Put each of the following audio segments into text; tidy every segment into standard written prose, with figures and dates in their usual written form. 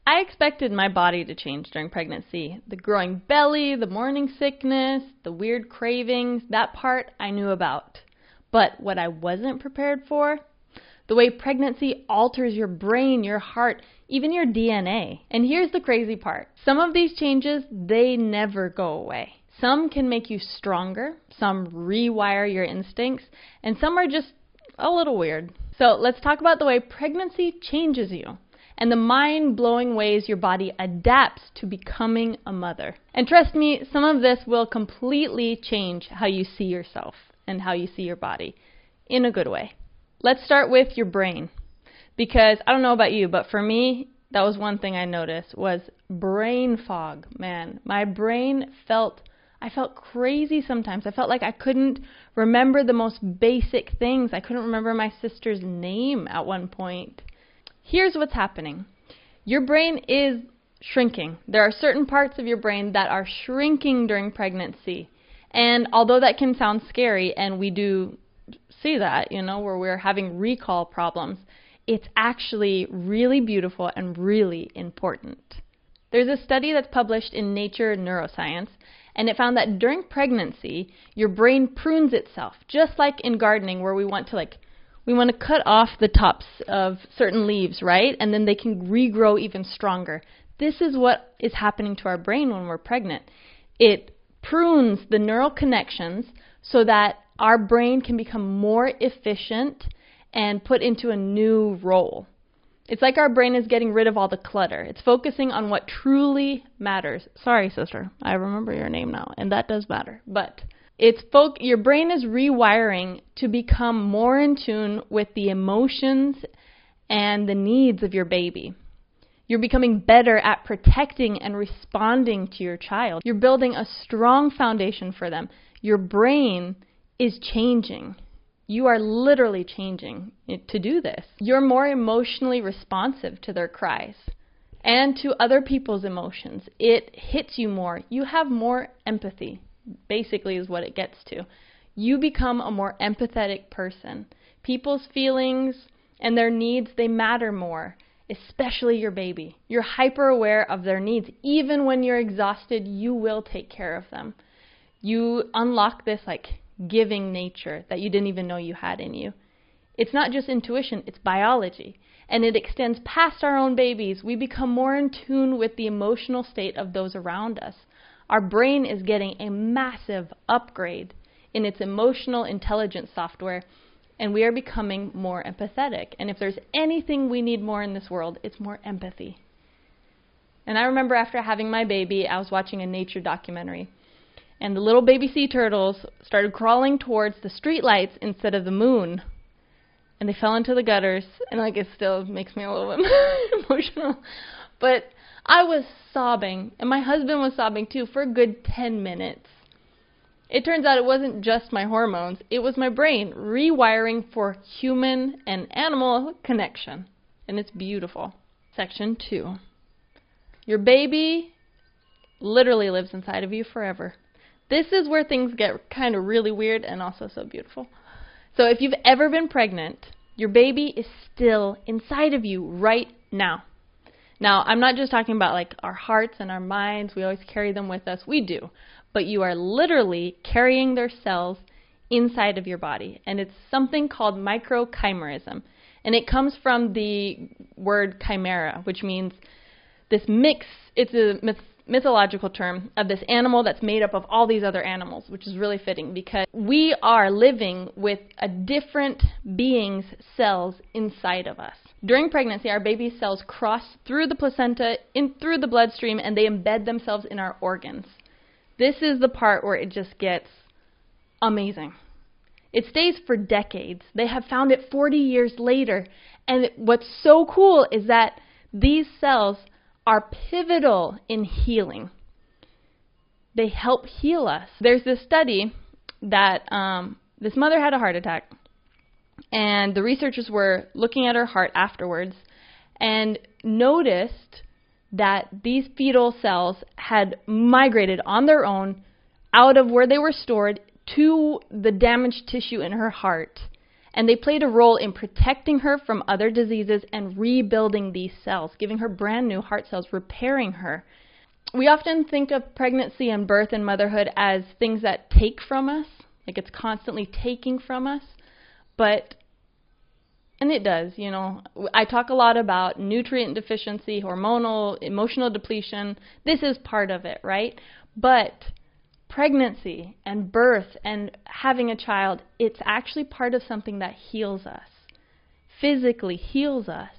I expected my body to change during pregnancy. The growing belly, the morning sickness, the weird cravings, that part I knew about. But what I wasn't prepared for, the way pregnancy alters your brain, your heart, even your DNA. And here's the crazy part. Some of these changes, they never go away. Some can make you stronger, some rewire your instincts, and some are just a little weird. So let's talk about the way pregnancy changes you and the mind-blowing ways your body adapts to becoming a mother. And trust me, some of this will completely change how you see yourself and how you see your body in a good way. Let's start with your brain, because I don't know about you, but for me, that was one thing I noticed was brain fog. Man, my brain I felt crazy sometimes. I felt like I couldn't remember the most basic things. I couldn't remember my sister's name at one point. Here's what's happening. Your brain is shrinking. There are certain parts of your brain that are shrinking during pregnancy. And although that can sound scary, and we do see that, where we're having recall problems, it's actually really beautiful and really important. There's a study that's published in Nature Neuroscience, and it found that during pregnancy, your brain prunes itself, just like in gardening where we want to cut off the tops of certain leaves, right? And then they can regrow even stronger. This is what is happening to our brain when we're pregnant. It prunes the neural connections so that our brain can become more efficient and put into a new role. It's like our brain is getting rid of all the clutter. It's focusing on what truly matters. Sorry, sister, I remember your name now, and that does matter. But your brain is rewiring to become more in tune with the emotions and the needs of your baby. You're becoming better at protecting and responding to your child. You're building a strong foundation for them. Your brain is changing. You are literally changing to do this. You're more emotionally responsive to their cries and to other people's emotions. It hits you more. You have more empathy, basically is what it gets to. You become a more empathetic person. People's feelings and their needs, they matter more, especially your baby. You're hyper aware of their needs. Even when you're exhausted, you will take care of them. You unlock this giving nature that you didn't even know you had in you. It's not just intuition, it's biology. And it extends past our own babies. We become more in tune with the emotional state of those around us. Our brain is getting a massive upgrade in its emotional intelligence software, and we are becoming more empathetic. And if there's anything we need more in this world, it's more empathy. And I remember after having my baby, I was watching a nature documentary. And the little baby sea turtles started crawling towards the street lights instead of the moon. And they fell into the gutters. And it still makes me a little bit emotional. But I was sobbing. And my husband was sobbing too for a good 10 minutes. It turns out it wasn't just my hormones. It was my brain rewiring for human and animal connection. And it's beautiful. Section 2. Your baby literally lives inside of you forever. This is where things get kind of really weird and also so beautiful. So if you've ever been pregnant, your baby is still inside of you right now. Now, I'm not just talking about our hearts and our minds. We always carry them with us. We do. But you are literally carrying their cells inside of your body. And it's something called microchimerism. And it comes from the word chimera, which means this mix. It's a mythological term of this animal that's made up of all these other animals, which is really fitting because we are living with a different being's cells inside of us. During pregnancy, our baby's cells cross through the placenta, in through the bloodstream, and they embed themselves in our organs. This is the part where it just gets amazing. It stays for decades. They have found it 40 years later. And what's so cool is that these cells are pivotal in healing. They help heal us. There's this study that this mother had a heart attack, and the researchers were looking at her heart afterwards and noticed that these fetal cells had migrated on their own out of where they were stored to the damaged tissue in her heart. And they played a role in protecting her from other diseases and rebuilding these cells, giving her brand new heart cells, repairing her. We often think of pregnancy and birth and motherhood as things that take from us, like it's constantly taking from us, and it does, you know. I talk a lot about nutrient deficiency, hormonal, emotional depletion. This is part of it, right? But pregnancy and birth and having a child, it's actually part of something that heals us, physically heals us.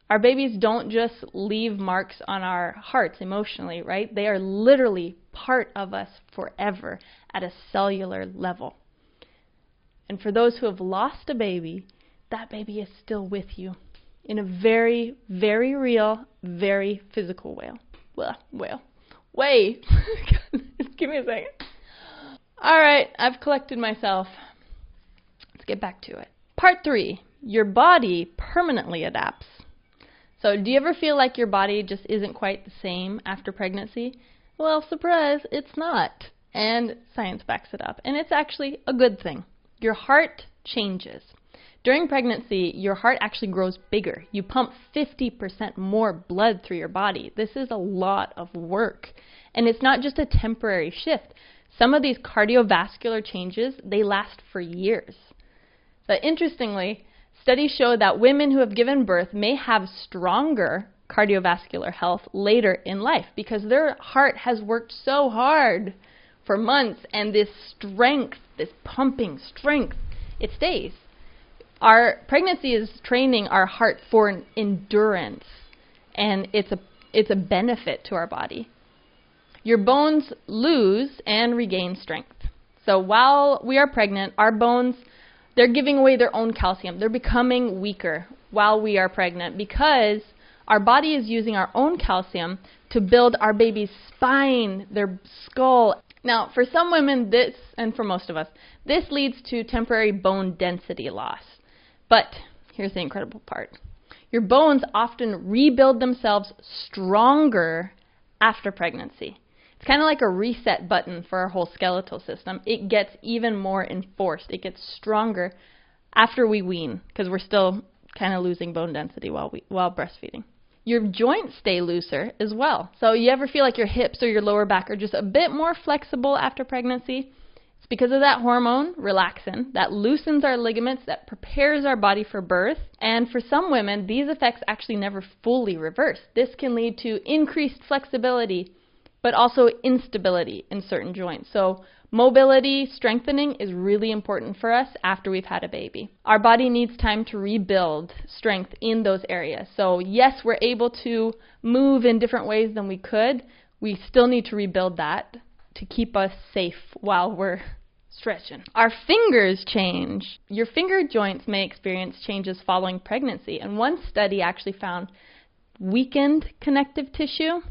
Our babies don't just leave marks on our hearts emotionally, right? They are literally part of us forever at a cellular level. And for those who have lost a baby, that baby is still with you in a very, very real, very physical way. Give me a second. All right, I've collected myself. Let's get back to it. Part 3, your body permanently adapts. So do you ever feel like your body just isn't quite the same after pregnancy? Well, surprise, it's not. And science backs it up. And it's actually a good thing. Your heart changes. During pregnancy, your heart actually grows bigger. You pump 50% more blood through your body. This is a lot of work. And it's not just a temporary shift. Some of these cardiovascular changes, they last for years. But interestingly, studies show that women who have given birth may have stronger cardiovascular health later in life because their heart has worked so hard for months, and this strength, this pumping strength, it stays. Our pregnancy is training our heart for endurance, and it's a benefit to our body. Your bones lose and regain strength. So while we are pregnant, our bones, they're giving away their own calcium. They're becoming weaker while we are pregnant because our body is using our own calcium to build our baby's spine, their skull. Now, for some women, and for most of us, this leads to temporary bone density loss. But here's the incredible part. Your bones often rebuild themselves stronger after pregnancy. It's kind of like a reset button for our whole skeletal system. It gets even more enforced. It gets stronger after we wean because we're still kind of losing bone density while breastfeeding. Your joints stay looser as well. So you ever feel like your hips or your lower back are just a bit more flexible after pregnancy? It's because of that hormone, relaxin, that loosens our ligaments, that prepares our body for birth. And for some women, these effects actually never fully reverse. This can lead to increased flexibility, but also instability in certain joints. So mobility, strengthening is really important for us after we've had a baby. Our body needs time to rebuild strength in those areas. So yes, we're able to move in different ways than we could. We still need to rebuild that to keep us safe while we're stretching. Our fingers change. Your finger joints may experience changes following pregnancy. And one study actually found weakened connective tissue,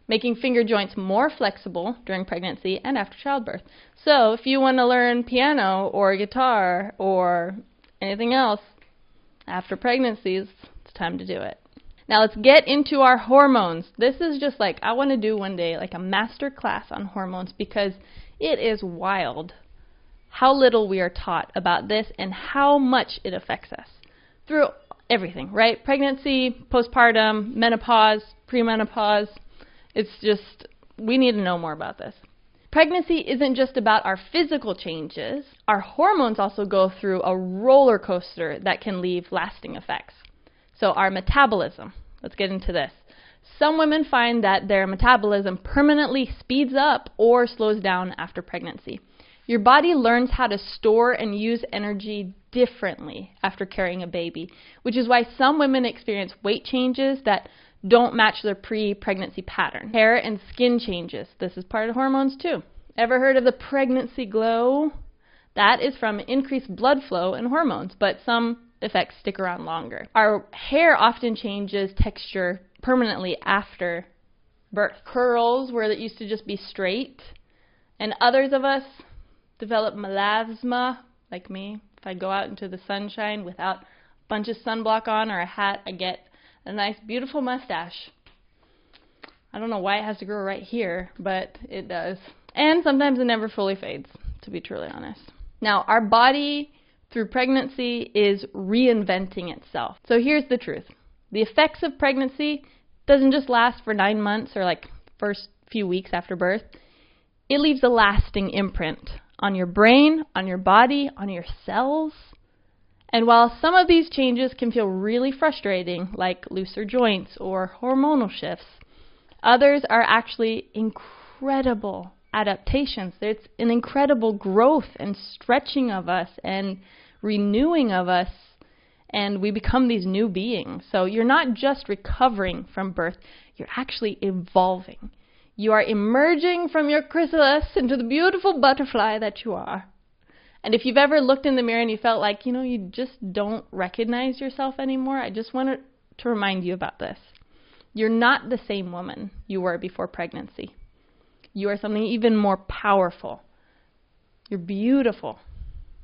making finger joints more flexible during pregnancy and after childbirth. So if you want to learn piano or guitar or anything else after pregnancies, it's time to do it. Now let's get into our hormones. This is just like, I want to do one day like a master class on hormones because it is wild how little we are taught about this and how much it affects us through everything, right? Pregnancy, postpartum, menopause, premenopause. It's just, we need to know more about this. Pregnancy isn't just about our physical changes. Our hormones also go through a roller coaster that can leave lasting effects. So our metabolism, let's get into this. Some women find that their metabolism permanently speeds up or slows down after pregnancy. Your body learns how to store and use energy differently after carrying a baby, which is why some women experience weight changes that don't match their pre-pregnancy pattern. Hair and skin changes. This is part of hormones too. Ever heard of the pregnancy glow? That is from increased blood flow and hormones, but some effects stick around longer. Our hair often changes texture permanently after birth. Curls, where it used to just be straight, and others of us develop melasma, like me. If I go out into the sunshine without a bunch of sunblock on or a hat, I get a nice, beautiful mustache. I don't know why it has to grow right here, but it does. And sometimes it never fully fades, to be truly honest. Now, our body, through pregnancy is reinventing itself. So here's the truth. The effects of pregnancy doesn't just last for 9 months or like first few weeks after birth. It leaves a lasting imprint on your brain, on your body, on your cells. And while some of these changes can feel really frustrating, like looser joints or hormonal shifts, others are actually incredible adaptations. There's an incredible growth and stretching of us and renewing of us, and we become these new beings. So you're not just recovering from birth, you're actually evolving. You are emerging from your chrysalis into the beautiful butterfly that you are. And if you've ever looked in the mirror and you felt like, you just don't recognize yourself anymore, I just wanted to remind you about this. You're not the same woman you were before pregnancy. You are something even more powerful. You're beautiful.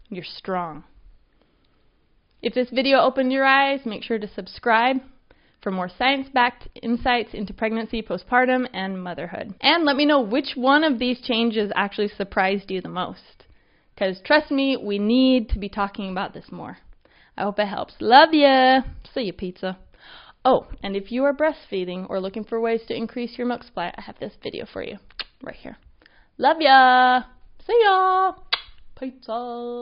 You're strong. If this video opened your eyes, make sure to subscribe for more science-backed insights into pregnancy, postpartum, and motherhood. And let me know which one of these changes actually surprised you the most. Because trust me, we need to be talking about this more. I hope it helps. Love ya! See ya, pizza. Oh, and if you are breastfeeding or looking for ways to increase your milk supply, I have this video for you right here. Love ya! See ya! Pizza!